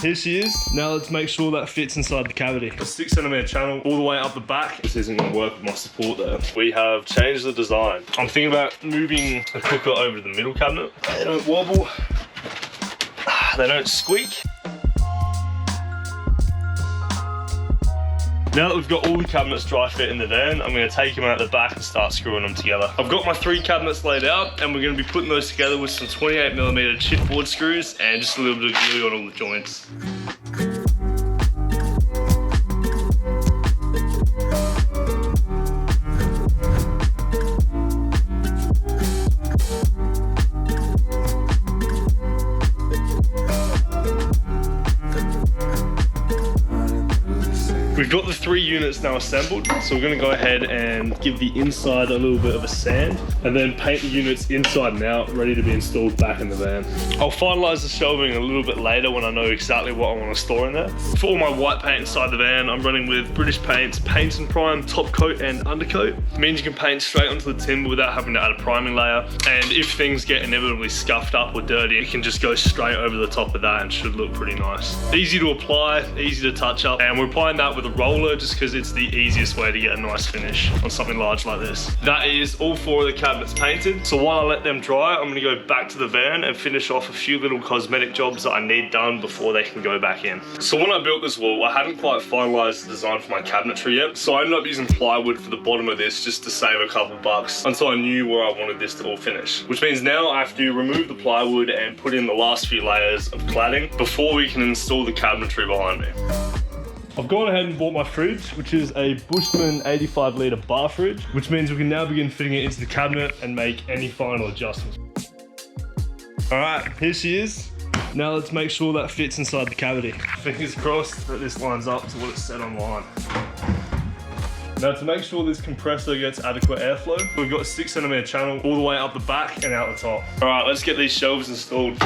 here she is. Now let's make sure that fits inside the cavity. A 6cm channel all the way up the back. This isn't gonna work with my support there. We have changed the design. I'm thinking about moving the cooker over to the middle cabinet. They don't wobble, they don't squeak. Now that we've got all the cabinets dry fit in the van, I'm going to take them out the back and start screwing them together. I've got my 3 cabinets laid out and we're going to be putting those together with some 28mm chipboard screws and just a little bit of glue on all the joints. We've got the 3 units now assembled, so we're going to go ahead and give the inside a little bit of a sand and then paint the units inside and out, ready to be installed back in the van. I'll finalise the shelving a little bit later when I know exactly what I want to store in there. For all my white paint inside the van, I'm running with British Paints Paint and Prime top coat and undercoat. It means you can paint straight onto the timber without having to add a priming layer, and if things get inevitably scuffed up or dirty, you can just go straight over the top of that and should look pretty nice. Easy to apply, easy to touch up, and we're applying that with a roller just because it's the easiest way to get a nice finish on something large like this. That is all 4 of the cabinets painted. So while I let them dry, I'm going to go back to the van and finish off a few little cosmetic jobs that I need done before they can go back in. So when I built this wall, I hadn't quite finalized the design for my cabinetry yet. So I ended up using plywood for the bottom of this just to save a couple bucks until I knew where I wanted this to all finish. Which means now I have to remove the plywood and put in the last few layers of cladding before we can install the cabinetry behind me. I've gone ahead and bought my fridge, which is a Bushman 85 litre bar fridge, which means we can now begin fitting it into the cabinet and make any final adjustments. All right, here she is. Now let's make sure that fits inside the cavity. Fingers crossed that this lines up to what it said online. Now to make sure this compressor gets adequate airflow, we've got a 6cm channel all the way up the back and out the top. All right, let's get these shelves installed.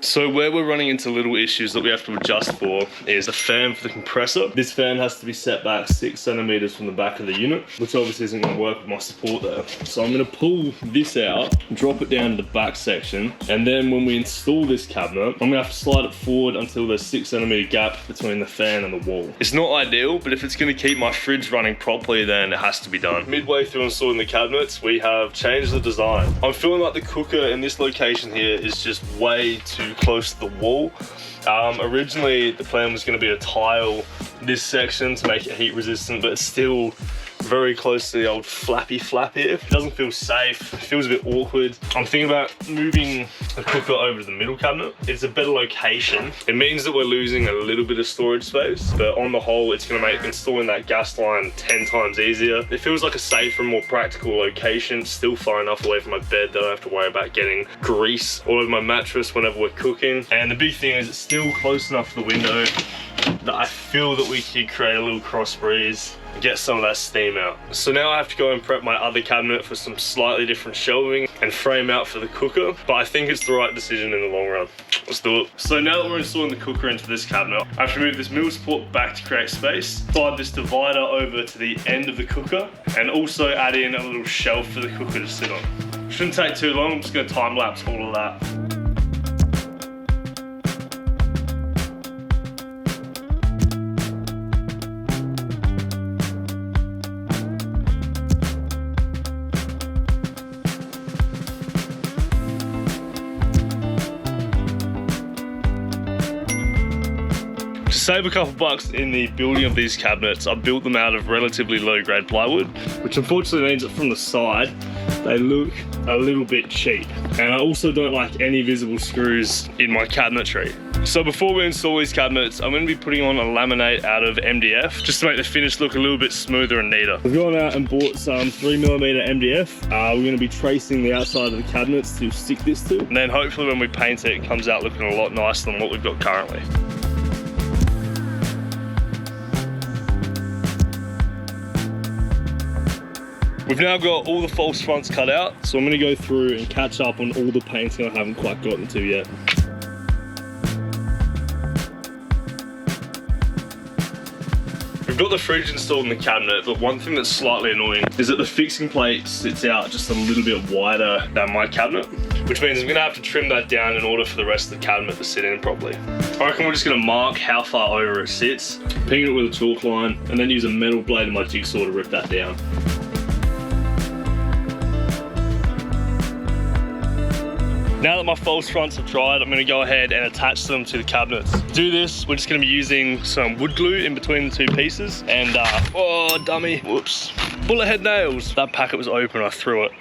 So where we're running into little issues that we have to adjust for is the fan for the compressor. This fan has to be set back 6cm from the back of the unit, which obviously isn't going to work with my support there. So I'm going to pull this out, drop it down to the back section, and then when we install this cabinet, I'm going to have to slide it forward until there's 6cm gap between the fan and the wall. It's not ideal, but if it's going to keep my fridge running properly, then it has to be done. Midway through installing the cabinets, we have changed the design. I'm feeling like the cooker in this location here is just way too close to the wall. Originally the plan was going to be to tile this section to make it heat resistant, but it's still very close to the old flappy flap here. It doesn't feel safe, it feels a bit awkward. I'm thinking about moving the cooker over to the middle cabinet. It's a better location. It means that we're losing a little bit of storage space, but on the whole, it's gonna make installing that gas line 10 times easier. It feels like a safer and more practical location, still far enough away from my bed that I don't have to worry about getting grease all over my mattress whenever we're cooking. And the big thing is it's still close enough to the window that I feel that we could create a little cross breeze and get some of that steam out. So now I have to go and prep my other cabinet for some slightly different shelving and frame out for the cooker, but I think it's the right decision in the long run. Let's do it. So now that we're installing the cooker into this cabinet, I have to move this middle support back to create space, slide this divider over to the end of the cooker, and also add in a little shelf for the cooker to sit on. Shouldn't take too long, I'm just gonna time lapse all of that. To save a couple bucks in the building of these cabinets, I've built them out of relatively low grade plywood, which unfortunately means that from the side, they look a little bit cheap. And I also don't like any visible screws in my cabinetry. So before we install these cabinets, I'm going to be putting on a laminate out of MDF, just to make the finish look a little bit smoother and neater. We've gone out and bought some 3mm MDF. We're going to be tracing the outside of the cabinets to stick this to. And then hopefully when we paint it, it comes out looking a lot nicer than what we've got currently. We've now got all the false fronts cut out, so I'm going to go through and catch up on all the painting I haven't quite gotten to yet. We've we've got the fridge installed in the cabinet, but one thing that's slightly annoying is that the fixing plate sits out just a little bit wider than my cabinet, which means I'm gonna have to trim that down in order for the rest of the cabinet to sit in properly. I reckon we're just gonna mark how far over it sits, ping it with a chalk line, and then use a metal blade in my jigsaw to rip that down. Now that my false fronts have dried, I'm gonna go ahead and attach them to the cabinets. To do this, we're just gonna be using some wood glue in between the two pieces, and oh, dummy, whoops. Bullet head nails. That packet was open, I threw it.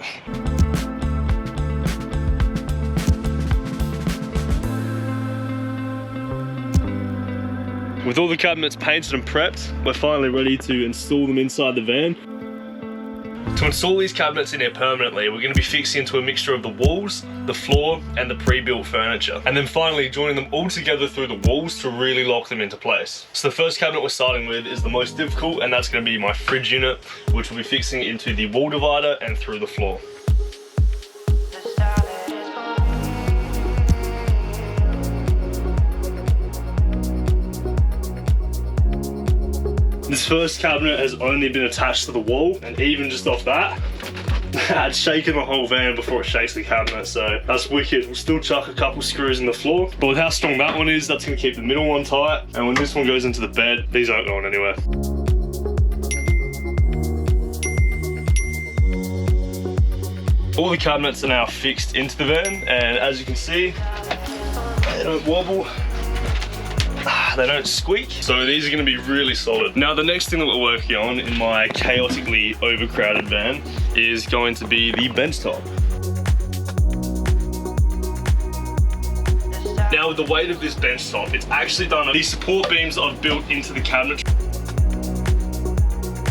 With all the cabinets painted and prepped, we're finally ready to install them inside the van. To install these cabinets in here permanently, we're going to be fixing into a mixture of the walls, the floor, and the pre-built furniture. And then finally joining them all together through the walls to really lock them into place. So the first cabinet we're starting with is the most difficult, and that's going to be my fridge unit, which we'll be fixing into the wall divider and through the floor. This first cabinet has only been attached to the wall, and even just off that, I'd shaken the whole van before it shakes the cabinet, so that's wicked. We'll still chuck a couple screws in the floor, but with how strong that one is, that's gonna keep the middle one tight, and when this one goes into the bed, these aren't going anywhere. All the cabinets are now fixed into the van, and as you can see, they don't wobble. They don't squeak, so these are going to be really solid. Now the next thing that we're working on in my chaotically overcrowded van is going to be the benchtop. Now with the weight of this benchtop, it's actually done, these support beams I've built into the cabinet